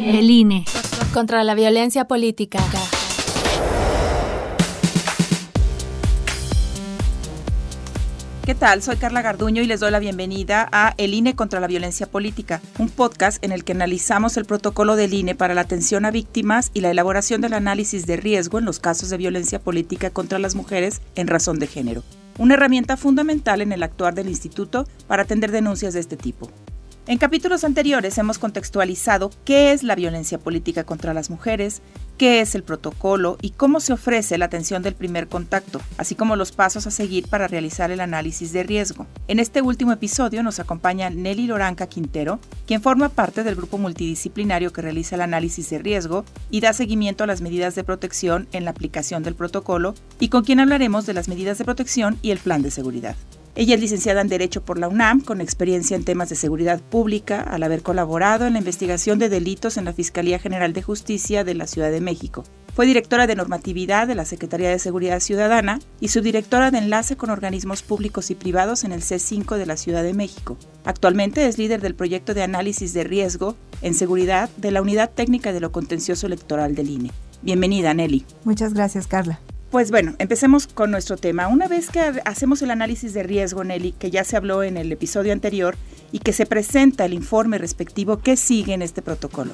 El INE. Contra la violencia política. ¿Qué tal? Soy Carla Garduño y les doy la bienvenida a El INE contra la violencia política, un podcast en el que analizamos el protocolo del INE para la atención a víctimas y la elaboración del análisis de riesgo en los casos de violencia política contra las mujeres en razón de género, una herramienta fundamental en el actuar del instituto para atender denuncias de este tipo. En capítulos anteriores hemos contextualizado qué es la violencia política contra las mujeres, qué es el protocolo y cómo se ofrece la atención del primer contacto, así como los pasos a seguir para realizar el análisis de riesgo. En este último episodio nos acompaña Nelly Loranca Quintero, quien forma parte del grupo multidisciplinario que realiza el análisis de riesgo y da seguimiento a las medidas de protección en la aplicación del protocolo, y con quien hablaremos de las medidas de protección y el plan de seguridad. Ella es licenciada en Derecho por la UNAM, con experiencia en temas de seguridad pública, al haber colaborado en la investigación de delitos en la Fiscalía General de Justicia de la Ciudad de México. Fue directora de normatividad de la Secretaría de Seguridad Ciudadana y subdirectora de enlace con organismos públicos y privados en el C5 de la Ciudad de México. Actualmente es líder del proyecto de análisis de riesgo en seguridad de la Unidad Técnica de lo Contencioso Electoral del INE. Bienvenida, Nelly. Muchas gracias, Carla. Pues bueno, empecemos con nuestro tema. Una vez que hacemos el análisis de riesgo, Nelly, que ya se habló en el episodio anterior, y que se presenta el informe respectivo, ¿qué sigue en este protocolo?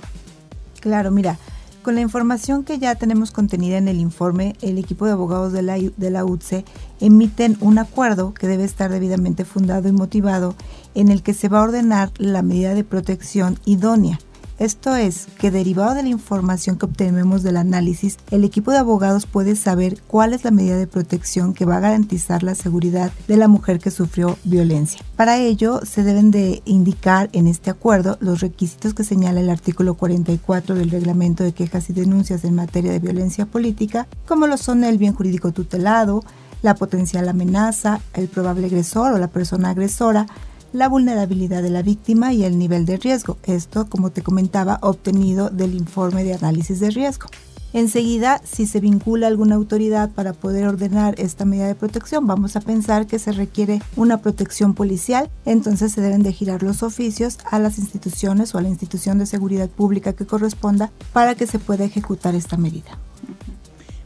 Claro, mira, con la información que ya tenemos contenida en el informe, el equipo de abogados de la UTCE emiten un acuerdo que debe estar debidamente fundado y motivado, en el que se va a ordenar la medida de protección idónea. Esto es, que derivado de la información que obtenemos del análisis, el equipo de abogados puede saber cuál es la medida de protección que va a garantizar la seguridad de la mujer que sufrió violencia. Para ello, se deben de indicar en este acuerdo los requisitos que señala el artículo 44 del Reglamento de Quejas y Denuncias en materia de violencia política, como lo son el bien jurídico tutelado, la potencial amenaza, el probable agresor o la persona agresora, la vulnerabilidad de la víctima y el nivel de riesgo. Esto, como te comentaba, obtenido del informe de análisis de riesgo. Enseguida, si se vincula alguna autoridad para poder ordenar esta medida de protección, vamos a pensar que se requiere una protección policial, entonces se deben de girar los oficios a las instituciones o a la institución de seguridad pública que corresponda para que se pueda ejecutar esta medida.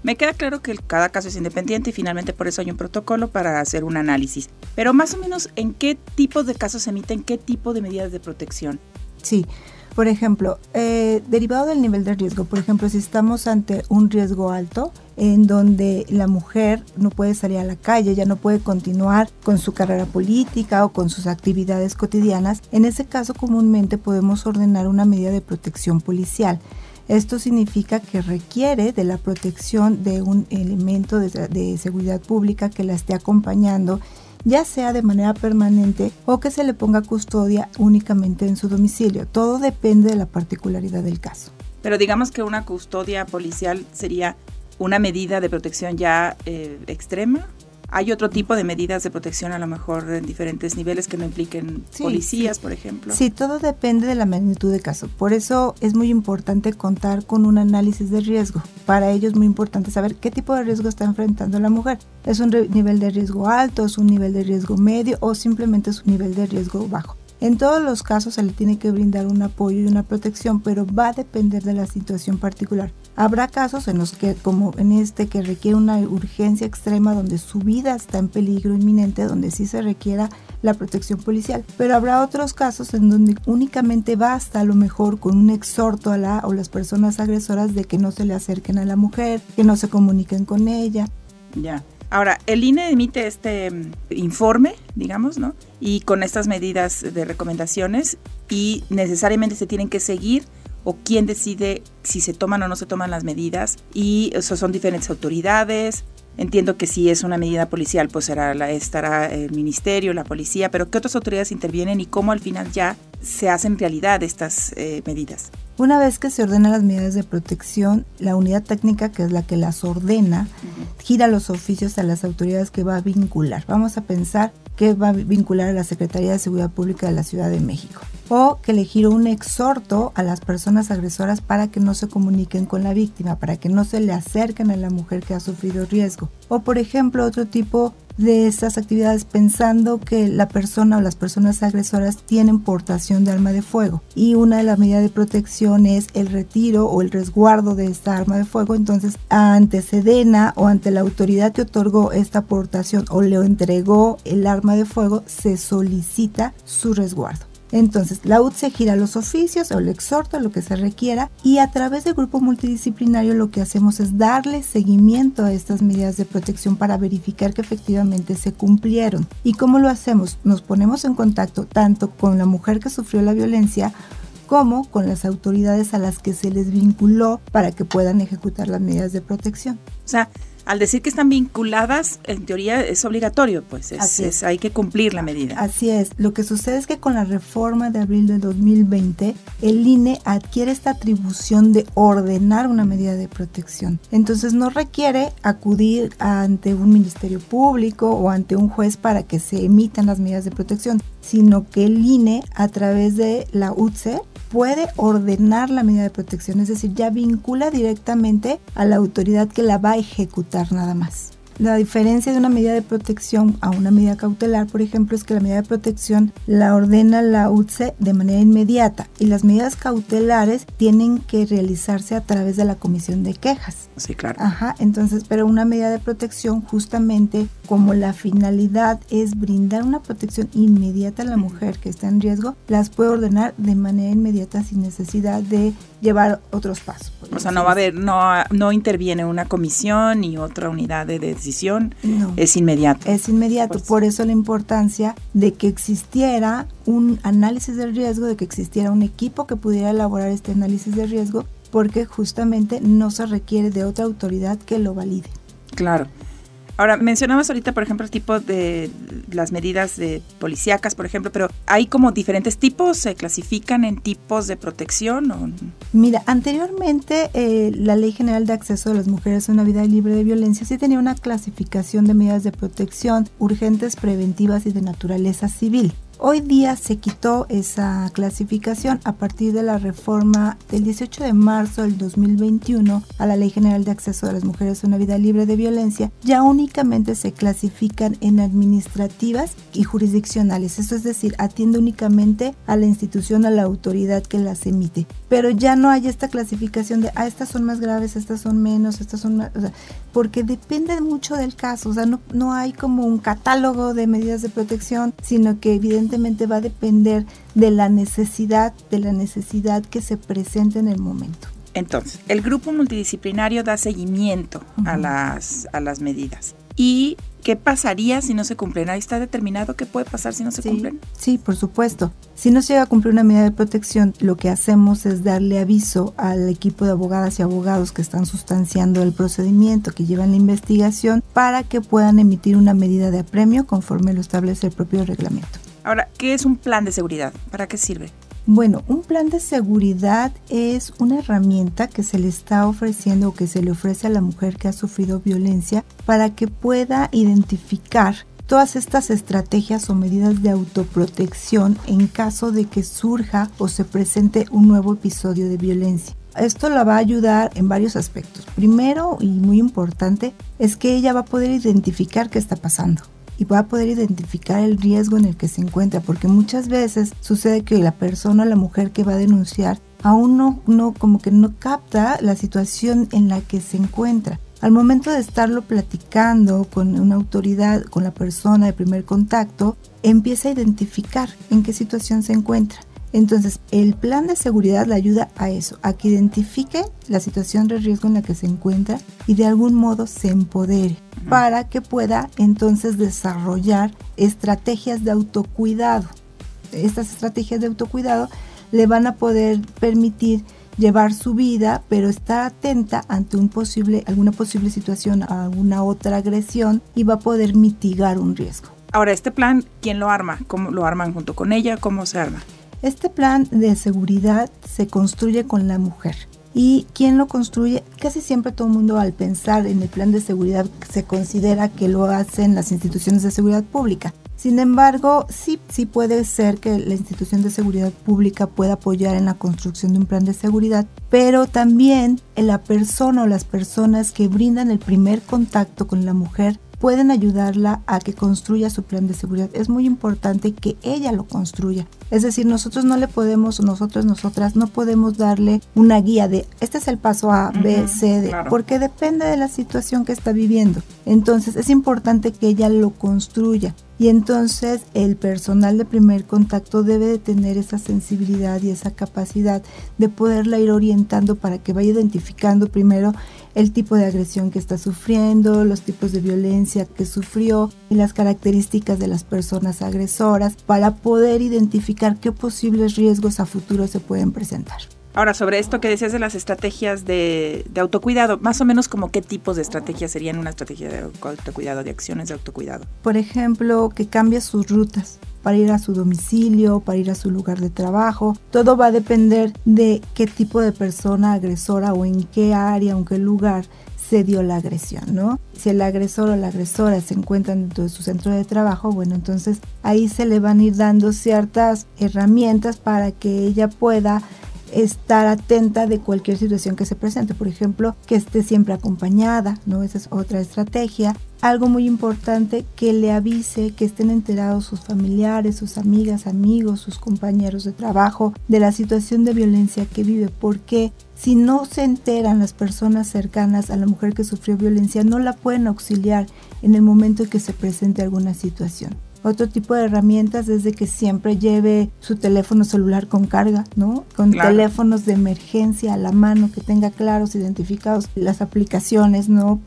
Me queda claro que cada caso es independiente y finalmente por eso hay un protocolo para hacer un análisis. Pero más o menos, ¿en qué tipo de casos se emiten qué tipo de medidas de protección? Sí, por ejemplo, derivado del nivel de riesgo, por ejemplo, si estamos ante un riesgo alto, en donde la mujer no puede salir a la calle, ya no puede continuar con su carrera política o con sus actividades cotidianas, en ese caso comúnmente podemos ordenar una medida de protección policial. Esto significa que requiere de la protección de un elemento de seguridad pública que la esté acompañando, ya sea de manera permanente o que se le ponga custodia únicamente en su domicilio. Todo depende de la particularidad del caso. Pero digamos que una custodia policial sería una medida de protección ya extrema. ¿Hay otro tipo de medidas de protección a lo mejor en diferentes niveles que no impliquen policías, por ejemplo? Sí, todo depende de la magnitud de caso. Por eso es muy importante contar con un análisis de riesgo. Para ello es muy importante saber qué tipo de riesgo está enfrentando la mujer. ¿Es un nivel de riesgo alto, es un nivel de riesgo medio o simplemente es un nivel de riesgo bajo? En todos los casos se le tiene que brindar un apoyo y una protección, pero va a depender de la situación particular. Habrá casos en los que, como en este, que requiere una urgencia extrema, donde su vida está en peligro inminente, donde sí se requiera la protección policial. Pero habrá otros casos en donde únicamente basta a lo mejor con un exhorto a las personas agresoras de que no se le acerquen a la mujer, que no se comuniquen con ella. Ya. Ahora, el INE emite este informe, digamos, ¿no? Y con estas medidas de recomendaciones, y necesariamente se tienen que seguir, o quién decide si se toman o no se toman las medidas, y eso son diferentes autoridades. Entiendo que si es una medida policial, pues estará el ministerio, la policía, pero ¿qué otras autoridades intervienen y cómo al final ya se hacen realidad estas medidas? Una vez que se ordenan las medidas de protección, la unidad técnica, que es la que las ordena, gira los oficios a las autoridades que va a vincular. Vamos a pensar que va a vincular a la Secretaría de Seguridad Pública de la Ciudad de México, o que le giró un exhorto a las personas agresoras para que no se comuniquen con la víctima, para que no se le acerquen a la mujer que ha sufrido riesgo. O por ejemplo, otro tipo de estas actividades pensando que la persona o las personas agresoras tienen portación de arma de fuego y una de las medidas de protección es el retiro o el resguardo de esta arma de fuego. Entonces, ante Sedena o ante la autoridad que otorgó esta portación o le entregó el arma de fuego, se solicita su resguardo. Entonces, la UTSE gira los oficios o el exhorto, lo que se requiera, y a través del grupo multidisciplinario lo que hacemos es darle seguimiento a estas medidas de protección para verificar que efectivamente se cumplieron. ¿Y cómo lo hacemos? Nos ponemos en contacto tanto con la mujer que sufrió la violencia como con las autoridades a las que se les vinculó para que puedan ejecutar las medidas de protección. O sea, al decir que están vinculadas, en teoría es obligatorio, pues hay que cumplir la medida. Así es. Lo que sucede es que con la reforma de abril del 2020, el INE adquiere esta atribución de ordenar una medida de protección. Entonces no requiere acudir ante un ministerio público o ante un juez para que se emitan las medidas de protección, sino que el INE, a través de la UTSE, puede ordenar la medida de protección, es decir, ya vincula directamente a la autoridad que la va a ejecutar nada más. La diferencia de una medida de protección a una medida cautelar, por ejemplo, es que la medida de protección la ordena la UTSE de manera inmediata y las medidas cautelares tienen que realizarse a través de la comisión de quejas. Sí, claro. Entonces, pero una medida de protección, justamente como la finalidad es brindar una protección inmediata a la mujer que está en riesgo, las puede ordenar de manera inmediata sin necesidad de llevar otros pasos. O sea, no va a haber, no interviene una comisión ni otra unidad de decisión, no. Es inmediato. Es inmediato, por eso la importancia de que existiera un análisis del riesgo, de que existiera un equipo que pudiera elaborar este análisis de riesgo, porque justamente no se requiere de otra autoridad que lo valide. Claro. Ahora, mencionabas ahorita, por ejemplo, el tipo de las medidas de policíacas, por ejemplo, pero ¿hay como diferentes tipos? ¿Se clasifican en tipos de protección? ¿O? Mira, anteriormente la Ley General de Acceso de las Mujeres a una Vida Libre de Violencia sí tenía una clasificación de medidas de protección urgentes, preventivas y de naturaleza civil. Hoy día se quitó esa clasificación a partir de la reforma del 18 de marzo del 2021 a la Ley General de Acceso de las Mujeres a una Vida Libre de Violencia. Ya únicamente se clasifican en administrativas y jurisdiccionales, eso es decir, atiende únicamente a la institución, a la autoridad que las emite. Pero ya no hay esta clasificación de, estas son más graves, estas son menos, estas son más, o sea, porque depende mucho del caso, o sea, no hay como un catálogo de medidas de protección, sino que evidentemente va a depender de la necesidad que se presente en el momento. Entonces, el grupo multidisciplinario da seguimiento a las medidas. ¿Y qué pasaría si no se cumplen? ¿Ahí está determinado qué puede pasar si no se cumplen? Sí, por supuesto. Si no se llega a cumplir una medida de protección, lo que hacemos es darle aviso al equipo de abogadas y abogados que están sustanciando el procedimiento, que llevan la investigación, para que puedan emitir una medida de apremio conforme lo establece el propio reglamento. Ahora, ¿qué es un plan de seguridad? ¿Para qué sirve? Bueno, un plan de seguridad es una herramienta que se le está ofreciendo o que se le ofrece a la mujer que ha sufrido violencia para que pueda identificar todas estas estrategias o medidas de autoprotección en caso de que surja o se presente un nuevo episodio de violencia. Esto la va a ayudar en varios aspectos. Primero, y muy importante, es que ella va a poder identificar qué está pasando y va a poder identificar el riesgo en el que se encuentra, porque muchas veces sucede que la persona, la mujer que va a denunciar, aún no como que no capta la situación en la que se encuentra. Al momento de estarlo platicando con una autoridad, con la persona de primer contacto, empieza a identificar en qué situación se encuentra. Entonces, el plan de seguridad le ayuda a eso, a que identifique la situación de riesgo en la que se encuentra y de algún modo se empodere para que pueda entonces desarrollar estrategias de autocuidado. Estas estrategias de autocuidado le van a poder permitir llevar su vida, pero estar atenta ante alguna posible situación, alguna otra agresión, y va a poder mitigar un riesgo. Ahora, este plan, ¿quién lo arma? ¿Cómo lo arman junto con ella? ¿Cómo se arma? Este plan de seguridad se construye con la mujer. ¿Y quién lo construye? Casi siempre todo el mundo, al pensar en el plan de seguridad, se considera que lo hacen las instituciones de seguridad pública. Sin embargo, sí puede ser que la institución de seguridad pública pueda apoyar en la construcción de un plan de seguridad, pero también la persona o las personas que brindan el primer contacto con la mujer pueden ayudarla a que construya su plan de seguridad. Es muy importante que ella lo construya. Es decir, nosotras no podemos darle una guía de este es el paso A, B, C, D, claro, porque depende de la situación que está viviendo. Entonces es importante que ella lo construya. Y entonces el personal de primer contacto debe de tener esa sensibilidad y esa capacidad de poderla ir orientando para que vaya identificando primero el tipo de agresión que está sufriendo, los tipos de violencia que sufrió y las características de las personas agresoras para poder identificar qué posibles riesgos a futuro se pueden presentar. Ahora, sobre esto que decías de las estrategias de autocuidado, más o menos como qué tipos de estrategias serían una estrategia de autocuidado, de acciones de autocuidado. Por ejemplo, que cambie sus rutas para ir a su domicilio, para ir a su lugar de trabajo. Todo va a depender de qué tipo de persona agresora o en qué área o en qué lugar se dio la agresión, ¿no? Si el agresor o la agresora se encuentran dentro de su centro de trabajo, bueno, entonces ahí se le van a ir dando ciertas herramientas para que ella pueda estar atenta de cualquier situación que se presente. Por ejemplo, que esté siempre acompañada, ¿no? Esa es otra estrategia. Algo muy importante, que le avise, que estén enterados sus familiares, sus amigas, amigos, sus compañeros de trabajo de la situación de violencia que vive, porque si no se enteran las personas cercanas a la mujer que sufrió violencia, no la pueden auxiliar en el momento en que se presente alguna situación. Otro tipo de herramientas es de que siempre lleve su teléfono celular con carga, ¿no? Con claro, teléfonos de emergencia a la mano, que tenga claros identificados las aplicaciones, ¿no?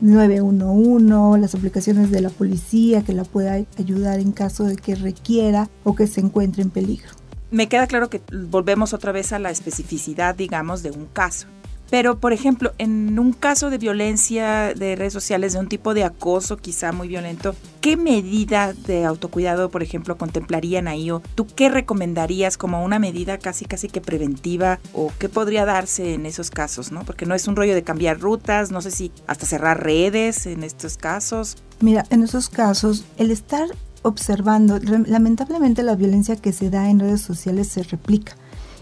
911, las aplicaciones de la policía que la pueda ayudar en caso de que requiera o que se encuentre en peligro. Me queda claro que volvemos otra vez a la especificidad, digamos, de un caso. Pero, por ejemplo, en un caso de violencia de redes sociales, de un tipo de acoso quizá muy violento, ¿qué medida de autocuidado, por ejemplo, contemplarían ahí? ¿O tú qué recomendarías como una medida casi que preventiva? ¿O qué podría darse en esos casos, no? Porque no es un rollo de cambiar rutas, no sé si hasta cerrar redes en estos casos. Mira, en esos casos, el estar observando, lamentablemente la violencia que se da en redes sociales se replica.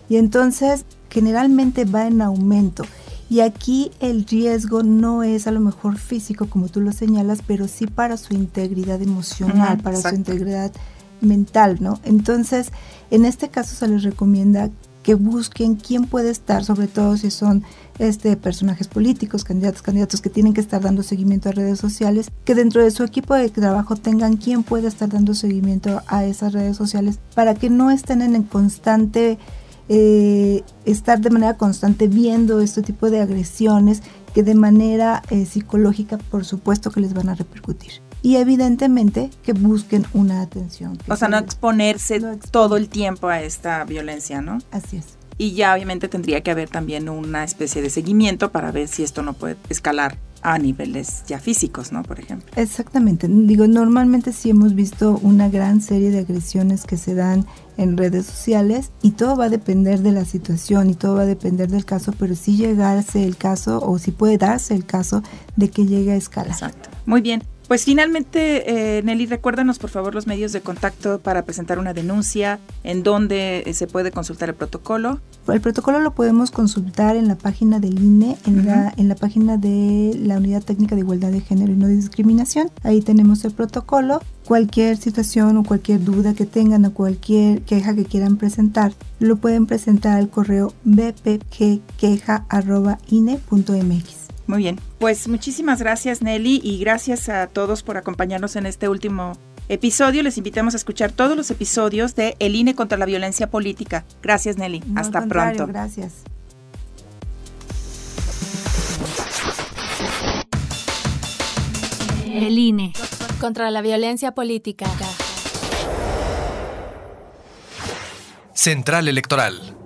Y entonces generalmente va en aumento. Y aquí el riesgo no es a lo mejor físico, como tú lo señalas, pero sí para su integridad emocional, para exacto, su integridad mental, ¿no? Entonces, en este caso se les recomienda que busquen quién puede estar, sobre todo si son personajes políticos, candidatos que tienen que estar dando seguimiento a redes sociales, que dentro de su equipo de trabajo tengan quién puede estar dando seguimiento a esas redes sociales para que no estén en el constante estar de manera constante viendo este tipo de agresiones que de manera psicológica por supuesto que les van a repercutir. Y evidentemente que busquen una atención. O sea, no exponerse todo el tiempo a esta violencia, ¿no? Así es. Y ya obviamente tendría que haber también una especie de seguimiento para ver si esto no puede escalar a niveles ya físicos, ¿no? Por ejemplo. Exactamente. Digo, normalmente sí hemos visto una gran serie de agresiones que se dan en redes sociales y todo va a depender de la situación y todo va a depender del caso, pero sí llegarse el caso o sí puede darse el caso de que llegue a escalar. Exacto. Muy bien. Pues finalmente, Nelly, recuérdanos por favor los medios de contacto para presentar una denuncia, en dónde se puede consultar el protocolo. El protocolo lo podemos consultar en la página del INE, en la página de la Unidad Técnica de Igualdad de Género y No Discriminación. Ahí tenemos el protocolo. Cualquier situación o cualquier duda que tengan o cualquier queja que quieran presentar, lo pueden presentar al correo bpgqueja@ine.mx. Muy bien, pues muchísimas gracias Nelly y gracias a todos por acompañarnos en este último episodio. Les invitamos a escuchar todos los episodios de El INE contra la violencia política. Gracias Nelly, no, hasta pronto. Gracias. El INE contra la violencia política. Central Electoral.